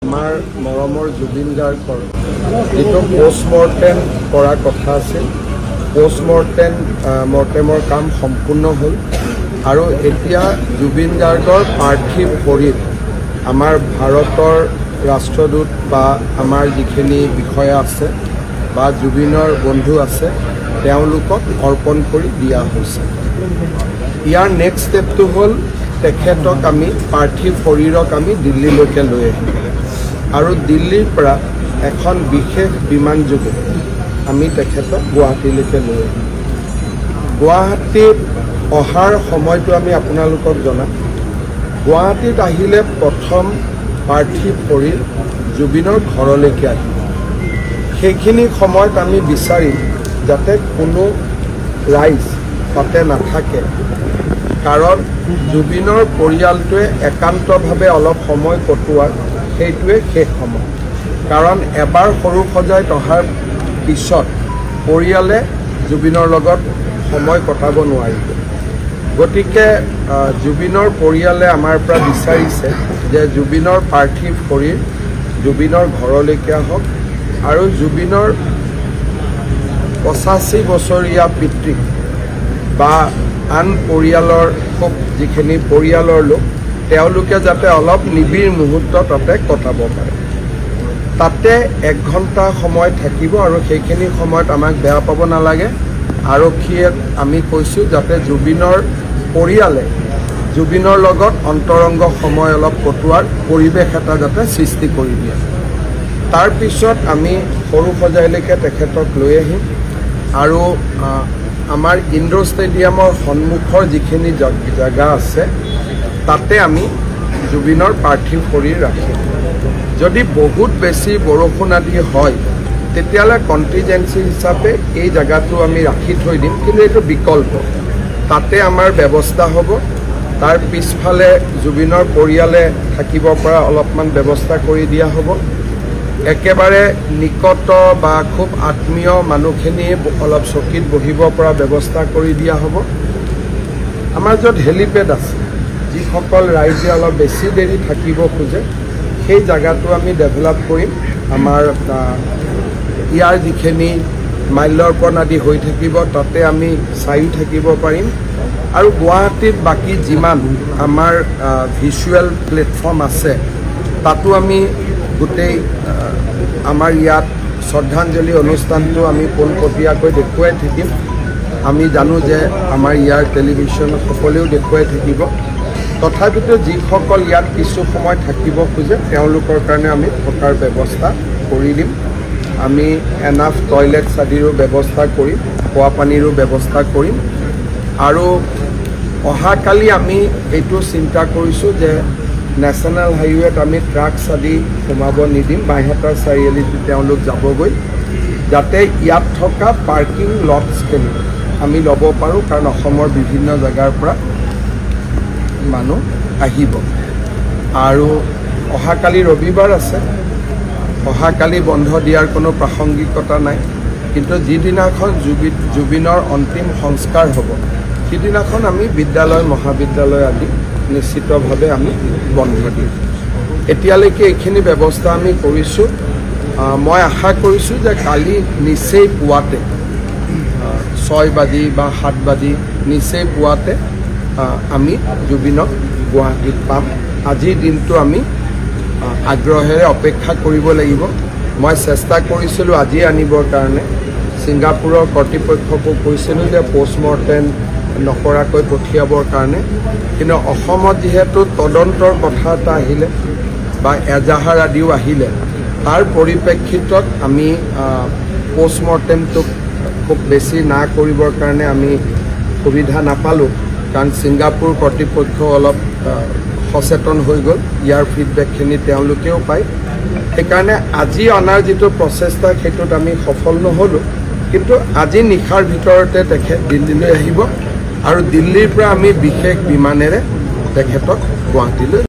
আমাৰ মৰমৰ জুবিন গাৰ্গৰ যিটো পোষ্টমৰ্টেম কৰাৰ কথা আছিল পোষ্টমৰ্টেমৰ কাম সম্পূৰ্ণ হ'ল আৰু এতিয়া জুবিন গাৰ্গৰ পাৰ্থিৱ শৰীৰ আমাৰ ভাৰতৰ ৰাষ্ট্ৰদূত বা আমাৰ যিখিনি বিষয়া আছে বা জুবিনৰ বন্ধু আছে তেওঁলোকক অৰ্পণ কৰি দিয়া হৈছে। ইয়াৰ নেক্সট ষ্টেপটো হ'ল তেখেতক আমি পাৰ্থিৱ শৰীৰক আমি দিল্লীলৈকে লৈ আহিম আৰু দিল্লীৰ পৰা এখন বিশেষ বিমান যোগে আমি তেখেতক গুৱাহাটীলৈকে লৈ আহিম। গুৱাহাটীত অহাৰ সময়টো আমি আপোনালোকক জনাম। গুৱাহাটীত আহিলে প্ৰথম পাৰ্থিৱ শৰীৰ জুবিনৰ ঘৰলৈকে আহিব। সেইখিনি সময়ত আমি বিচাৰিম যাতে কোনো ৰাইজ তাতে নাথাকে, কাৰণ জুবিনৰ পৰিয়ালটোৱে একান্তভাৱে অলপ সময় কটোৱাৰ সেইটোৱে শেষ সময়। কাৰণ এবাৰ সৰু সজাইত অহাৰ পিছত পৰিয়ালে জুবিনৰ লগত সময় কটাব নোৱাৰিব। গতিকে জুবিনৰ পৰিয়ালে আমাৰ পৰা বিচাৰিছে যে জুবিনৰ পাৰ্থিৱ শৰীৰ জুবিনৰ ঘৰলৈকে আহক আৰু জুবিনৰ 85 বছৰীয়া পিতৃক বা আন পৰিয়ালৰ যিখিনি পৰিয়ালৰ লোক তেওঁলোকে যাতে অলপ নিবিড় মুহূৰ্ত তাতে কটাব পাৰে। তাতে 1 ঘণ্টা সময় থাকিব আৰু সেইখিনি সময়ত আমাক বেয়া পাব নালাগে। আৰক্ষীয়ে আমি কৈছোঁ যাতে জুবিনৰ পৰিয়ালে জুবিনৰ লগত অন্তৰংগ সময় অলপ কটোৱাৰ পৰিৱেশ এটা যাতে সৃষ্টি কৰি দিয়ে। তাৰপিছত আমি সৰু সজাইলৈকে তেখেতক লৈ আহিম আৰু আমাৰ ইণ্ডোৰ ষ্টেডিয়ামৰ সন্মুখৰ যিখিনি জেগা আছে তাতে আমি জুবিনৰ পাৰ্থিৱ শৰীৰ ৰাখিম। যদি বহুত বেছি বৰষুণ আদি হয় তেতিয়াহ'লে কণ্টিজেঞ্চি হিচাপে এই জেগাটো আমি ৰাখি থৈ দিম, কিন্তু এইটো বিকল্প। তাতে আমাৰ ব্যৱস্থা হ'ব। তাৰ পিছফালে জুবিনৰ পৰিয়ালে থাকিব পৰা অলপমান ব্যৱস্থা কৰি দিয়া হ'ব। একেবাৰে নিকট বা খুব আত্মীয় মানুহখিনি অলপ চকীত বহিব পৰা ব্যৱস্থা কৰি দিয়া হ'ব। আমাৰ য'ত হেলিপেড আছে, যিসকল ৰাইজে অলপ বেছি দেৰি থাকিব খোজে সেই জেগাটো আমি ডেভেলপ কৰিম। আমাৰ ইয়াৰ যিখিনি মাল্যৰ্পণ আদি হৈ থাকিব তাতে আমি চায়ো থাকিব পাৰিম আৰু গুৱাহাটীত বাকী যিমান আমাৰ ভিজুৱেল প্লেটফৰ্ম আছে তাতো আমি গোটেই আমাৰ ইয়াত শ্ৰদ্ধাঞ্জলি অনুষ্ঠানটো আমি পোনপটীয়াকৈ দেখুৱাই থাকিম। আমি জানো যে আমাৰ ইয়াৰ টেলিভিশ্যন সকলেও দেখুৱাই থাকিব। তথাপিতো যিসকল ইয়াত কিছু সময় থাকিব খোজে তেওঁলোকৰ কাৰণে আমি থকাৰ ব্যৱস্থা কৰি দিম। আমি এনাফ টয়লেটছ আদিৰো ব্যৱস্থা কৰিম, খোৱা পানীৰো ব্যৱস্থা কৰিম আৰু অহাকালি আমি এইটো চিন্তা কৰিছোঁ যে নেশ্যনেল হাইৱেত আমি ট্ৰাকছ আদি সোমাব নিদিম। বাইহাটা চাৰিআলিত তেওঁলোক যাবগৈ, যাতে ইয়াত থকা পাৰ্কিং লটছখিনি আমি ল'ব পাৰোঁ, কাৰণ অসমৰ বিভিন্ন জেগাৰ পৰা মানুহ আহিব। আৰু অহাকালি ৰবিবাৰ আছে, অহাকালি বন্ধ দিয়াৰ কোনো প্ৰাসংগিকতা নাই, কিন্তু যিদিনাখন জুবিনৰ অন্তিম সংস্কাৰ হ'ব সিদিনাখন আমি বিদ্যালয় মহাবিদ্যালয় আদি নিশ্চিতভাৱে আমি বন্ধ দিম। এতিয়ালৈকে এইখিনি ব্যৱস্থা আমি কৰিছোঁ। মই আশা কৰিছোঁ যে কালি নিচেই পুৱাতে 6 বাজি বা 7 বাজি নিচেই পুৱাতে আমি জুবিনক গুৱাহাটীত পাম। আজিৰ দিনটো আমি আগ্ৰহেৰে অপেক্ষা কৰিব লাগিব। মই চেষ্টা কৰিছিলোঁ আজি আনিবৰ কাৰণে, ছিংগাপুৰৰ কৰ্তৃপক্ষকো কৈছিলোঁ যে পোষ্টমৰ্টেম নকৰাকৈ পঠিয়াবৰ কাৰণে, কিন্তু অসমত যিহেতু তদন্তৰ কথা এটা আহিলে বা এজাহাৰ আদিও আহিলে তাৰ পৰিপ্ৰেক্ষিতত আমি পোষ্টমৰ্টেমটোক খুব বেছি না কৰিবৰ কাৰণে আমি সুবিধা নাপালোঁ, কাৰণ ছিংগাপুৰ কৰ্তৃপক্ষ অলপ সচেতন হৈ গ'ল। ইয়াৰ ফিডবেকখিনি তেওঁলোকেও পায়। সেইকাৰণে আজি অনাৰ যিটো প্ৰচেষ্টা সেইটোত আমি সফল নহ'লোঁ, কিন্তু আজি নিশাৰ ভিতৰতে তেখেত দিল্লীলৈ আহিব আৰু দিল্লীৰ পৰা আমি বিশেষ বিমানেৰে তেখেতক গুৱাহাটীলৈ